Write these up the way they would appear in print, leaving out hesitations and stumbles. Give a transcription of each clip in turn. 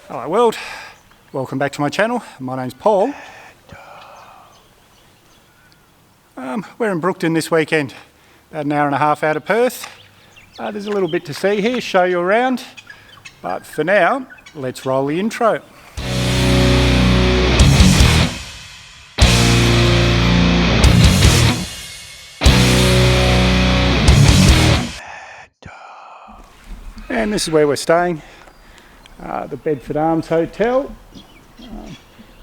Hello world, welcome back to my channel. My name's Paul. We're in Brookton this weekend, about an hour and a half out of Perth. There's a little bit to see here, show you around, but for now, let's roll the intro. And this is where we're staying. The Bedford Arms Hotel.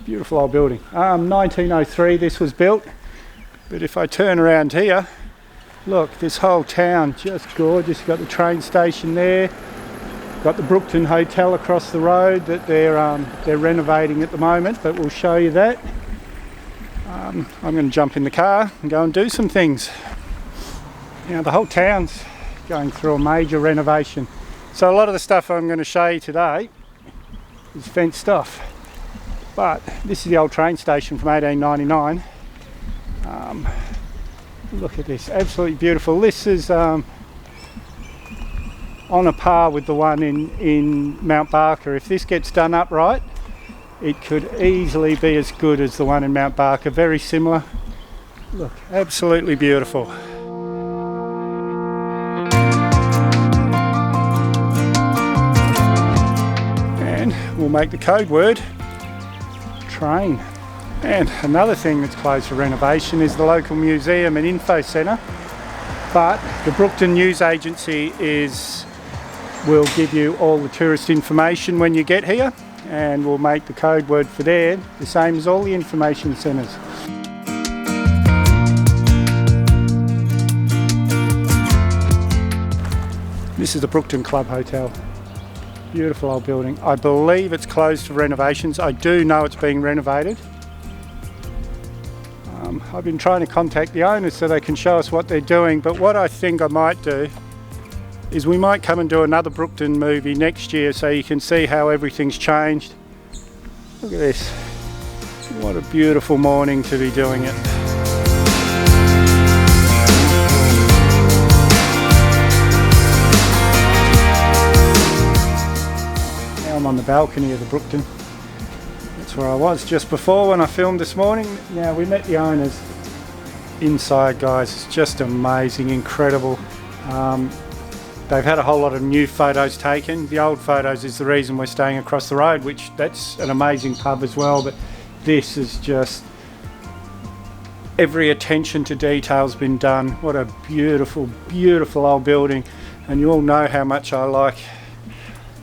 Beautiful old building. 1903 this was built, but if I turn around here, look, this whole town, just gorgeous. You've got the train station there, got the Brookton Hotel across the road that they're renovating at the moment, but we'll show you that. I'm going to jump in the car and go and do some things. Now the whole town's going through a major renovation. So a lot of the stuff I'm going to show you today is fenced off. But this is the old train station from 1899. Look at this, absolutely beautiful. This is on a par with the one in Mount Barker. If this gets done up right, it could easily be as good as the one in Mount Barker. Very similar. Look, absolutely beautiful. We'll make the code word train. And another thing that's closed for renovation is the local museum and info centre, but the Brookton News Agency will give you all the tourist information when you get here, and we'll make the code word for there the same as all the information centres. This is the Brookton Club Hotel. Beautiful old building. I believe it's closed for renovations. I do know it's being renovated. I've been trying to contact the owners so they can show us what they're doing, but what I think I might do is we might come and do another Brookton movie next year so you can see how everything's changed. Look at this. What a beautiful morning to be doing it. I'm on the balcony of the Brookton. That's where I was just before when I filmed this morning. Now we met the owners inside, guys. It's just amazing, incredible. They've had a whole lot of new photos taken. The old photos is the reason we're staying across the road, which that's an amazing pub as well, but this is just every attention to detail's been done. What a beautiful, beautiful old building, and you all know how much I like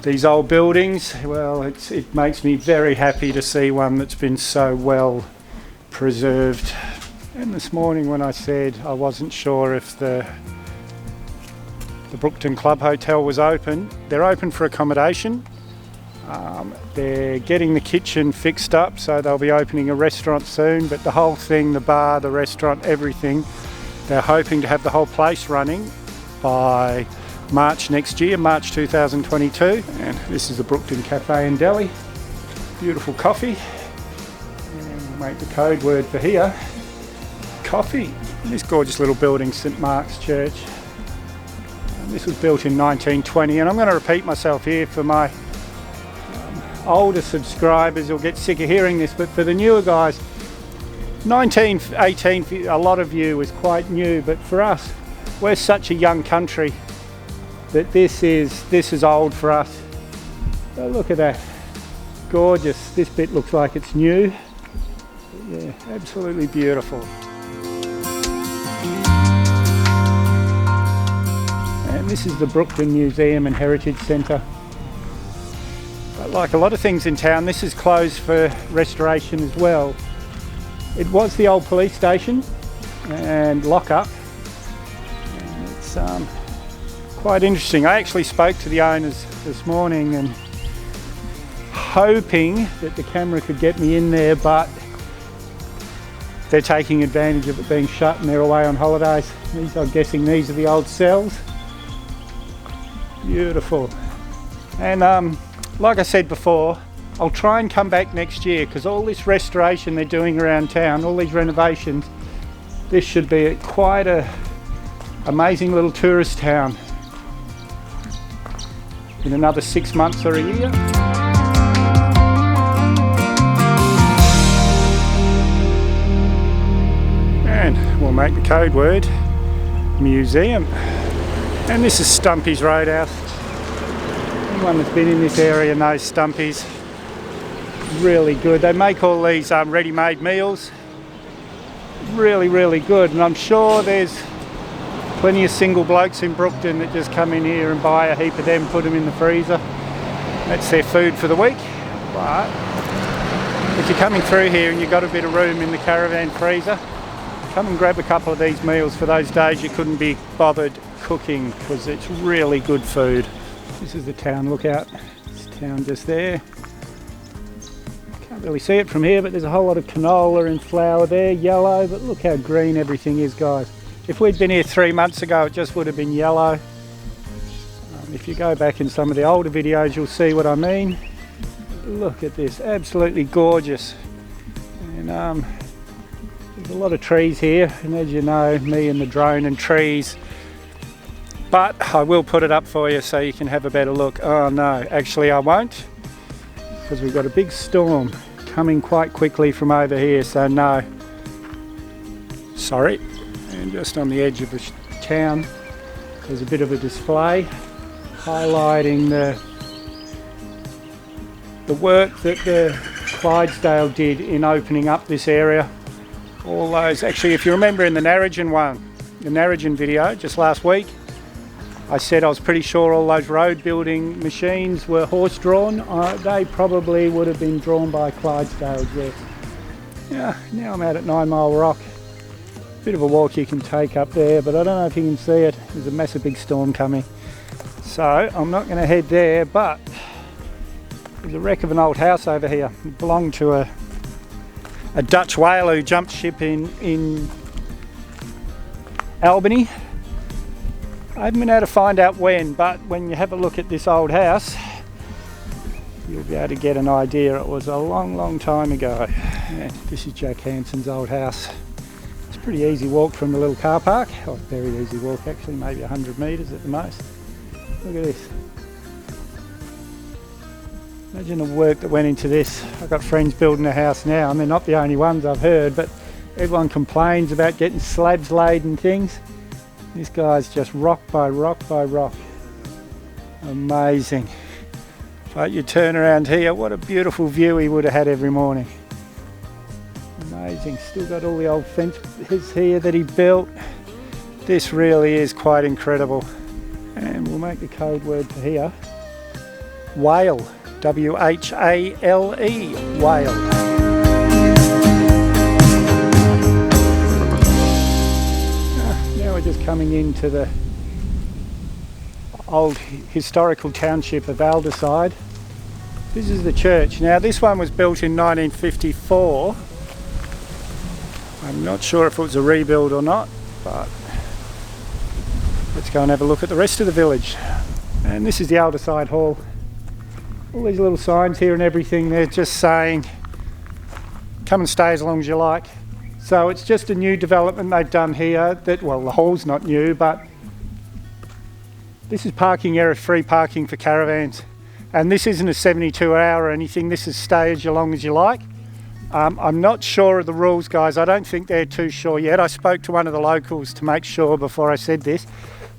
these old buildings. Well, it makes me very happy to see one that's been so well preserved. And this morning when I said I wasn't sure if the Brookton Club Hotel was open, they're open for accommodation. They're getting the kitchen fixed up, so they'll be opening a restaurant soon, but the whole thing, the bar, the restaurant, everything, they're hoping to have the whole place running by March next year, March 2022. And this is the Brookton Cafe and Deli. Beautiful coffee. And we'll make the code word for here, coffee. And this gorgeous little building, St Mark's Church. And this was built in 1920, and I'm going to repeat myself here for my older subscribers who'll get sick of hearing this, but for the newer guys, 1918, a lot of you is quite new, but for us, we're such a young country that this is old for us. Oh, look at that, gorgeous. This bit looks like it's new. Yeah, absolutely beautiful. And this is the Brookton Museum and Heritage Centre. But like a lot of things in town, this is closed for restoration as well. It was the old police station and lock-up, and it's quite interesting. I actually spoke to the owners this morning and hoping that the camera could get me in there, but they're taking advantage of it being shut and they're away on holidays. I'm guessing these are the old cells. Beautiful. And like I said before, I'll try and come back next year because all this restoration they're doing around town, all these renovations, this should be quite a amazing little tourist town in another 6 months or a year. make the code word museum. And this is Stumpys Road House. Anyone that's been in this area knows Stumpys. Really good. They make all these ready-made meals. Really good, and I'm sure there's plenty of single blokes in Brookton that just come in here and buy a heap of them, put them in the freezer. That's their food for the week. But if you're coming through here and you've got a bit of room in the caravan freezer, come and grab a couple of these meals for those days you couldn't be bothered cooking, because it's really good food. This is the town lookout. This town just there. Can't really see it from here, but there's a whole lot of canola in flower there, yellow, but look how green everything is, guys. If we'd been here 3 months ago, it just would have been yellow. If you go back in some of the older videos, you'll see what I mean. Look at this, absolutely gorgeous. And there's a lot of trees here, and as you know, me and the drone and trees. But I will put it up for you so you can have a better look. Oh no, actually I won't, because we've got a big storm coming quite quickly from over here, so no. Sorry. And just on the edge of the town, there's a bit of a display highlighting the work that the Clydesdale did in opening up this area. All those, actually, if you remember in the Narrogin video just last week, I said I was pretty sure all those road building machines were horse-drawn. They probably would have been drawn by Clydesdale, yes. Yeah, now I'm out at 9 Mile Rock. Bit of a walk you can take up there, but I don't know if you can see it. There's a massive big storm coming. So I'm not going to head there, but there's a wreck of an old house over here. It belonged to a Dutch whaler who jumped ship in Albany. I haven't been able to find out when, but when you have a look at this old house, you'll be able to get an idea. It was a long time ago. Yeah, this is Jack Hansens' old house. It's a pretty easy walk from the little car park. Oh, very easy walk actually, maybe 100 metres at the most. Look at this. Imagine the work that went into this. I've got friends building a house now, and they're not the only ones I've heard, but everyone complains about getting slabs laid and things. This guy's just rock by rock by rock. Amazing. But you turn around here, what a beautiful view he would have had every morning. Amazing. Still got all the old fences here that he built. This really is quite incredible. And we'll make the code word for here. Whale. W-H-A-L-E. Whale. Now we're just coming into the old historical township of Alderside. This is the church. Now this one was built in 1954. I'm not sure if it was a rebuild or not, but let's go and have a look at the rest of the village. And this is the Alderside Hall. All these little signs here and everything, they're just saying come and stay as long as you like. So it's just a new development they've done here that, well, the hall's not new, but this is parking area, free parking for caravans. And this isn't a 72-hour or anything, this is stay as long as you like. I'm not sure of the rules, guys. I don't think they're too sure yet. I spoke to one of the locals to make sure before I said this,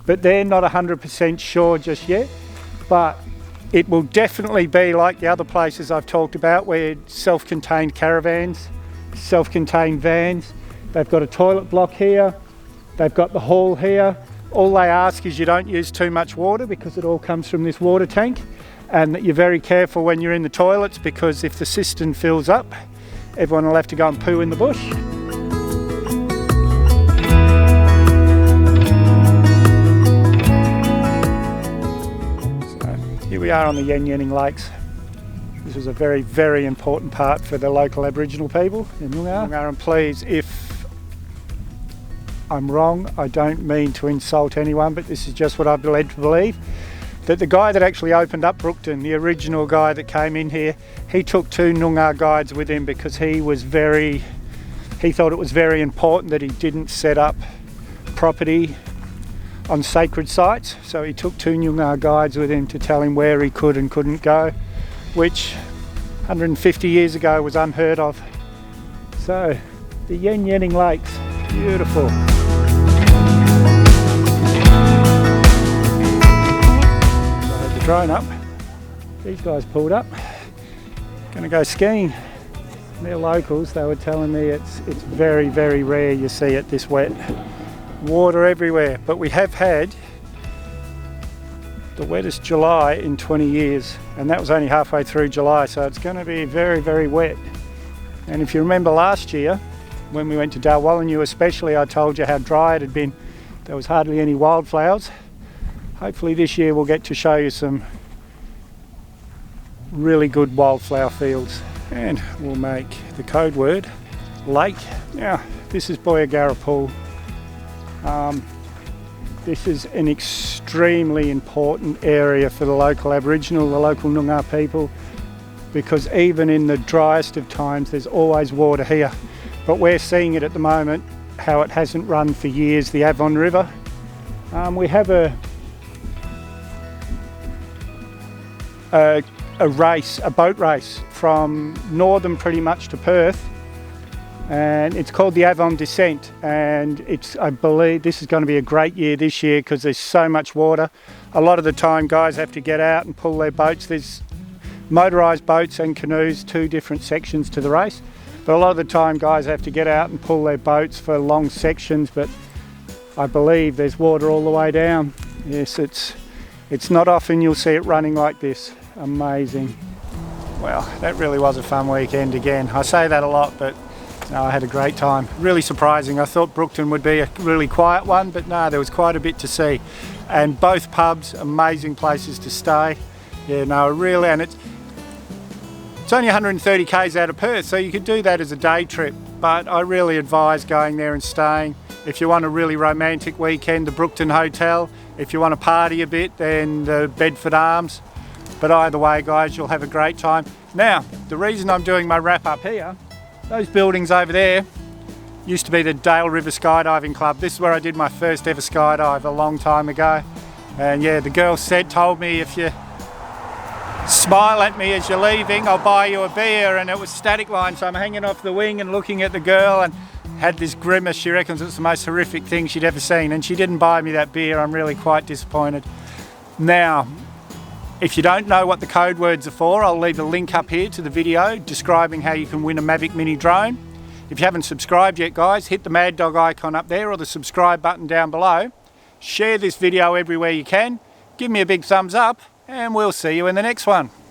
but they're not 100% sure just yet. But it will definitely be like the other places I've talked about, where self-contained caravans, self-contained vans. They've got a toilet block here, they've got the hall here. All they ask is you don't use too much water, because it all comes from this water tank, and that you're very careful when you're in the toilets, because if the cistern fills up, everyone will have to go and poo in the bush. So here we are on the Yenyening Lakes. This was a very important part for the local Aboriginal people in Noongar. And please, if I'm wrong, I don't mean to insult anyone, but this is just what I've been led to believe. That the guy that actually opened up Brookton, the original guy that came in here, he took 2 Noongar guides with him, because he thought it was very important that he didn't set up property on sacred sites. So he took 2 Noongar guides with him to tell him where he could and couldn't go, which 150 years ago was unheard of. So the Yenyening Lakes, beautiful. the drone up. These guys pulled up. Gonna go skiing. They're locals. They were telling me it's very, very rare you see it this wet. Water everywhere, but we have had the wettest July in 20 years, and that was only halfway through July, so it's going to be very, very wet. And if you remember last year when we went to Darwallinyu especially, I told you how dry it had been. There was hardly any wildflowers. Hopefully this year we'll get to show you some really good wildflower fields, and we'll make the code word lake. Now this is Boyagara Pool. This is an extremely important area for the local Aboriginal, the local Noongar people, because even in the driest of times there's always water here. But we're seeing it at the moment, how it hasn't run for years, the Avon River. We have a boat race from northern pretty much to Perth, and it's called the Avon Descent, and I believe this is going to be a great year this year because there's so much water. A lot of the time guys have to get out and pull their boats. There's motorised boats and canoes, two different sections to the race, but a lot of the time guys have to get out and pull their boats for long sections, but I believe there's water all the way down. Yes, it's not often you'll see it running like this. Amazing. Well, that really was a fun weekend again. I say that a lot, but no, I had a great time. Really surprising. I thought Brookton would be a really quiet one, but no, there was quite a bit to see. And both pubs, amazing places to stay. Yeah, no, really, and it's only 130 k's out of Perth, so you could do that as a day trip, but I really advise going there and staying. If you want a really romantic weekend, the Brookton Hotel. If you want to party a bit, then the Bedford Arms. But either way, guys, you'll have a great time. Now, the reason I'm doing my wrap up here, those buildings over there used to be the Dale River Skydiving Club. This is where I did my first ever skydive a long time ago. And yeah, the girl told me, if you smile at me as you're leaving, I'll buy you a beer, and it was static line, so I'm hanging off the wing and looking at the girl and had this grimace. She reckons it's the most horrific thing she'd ever seen, and she didn't buy me that beer. I'm really quite disappointed. Now, if you don't know what the code words are for, I'll leave a link up here to the video describing how you can win a Mavic Mini drone. If you haven't subscribed yet, guys, hit the Mad Dog icon up there or the subscribe button down below. Share this video everywhere you can. Give me a big thumbs up, and we'll see you in the next one.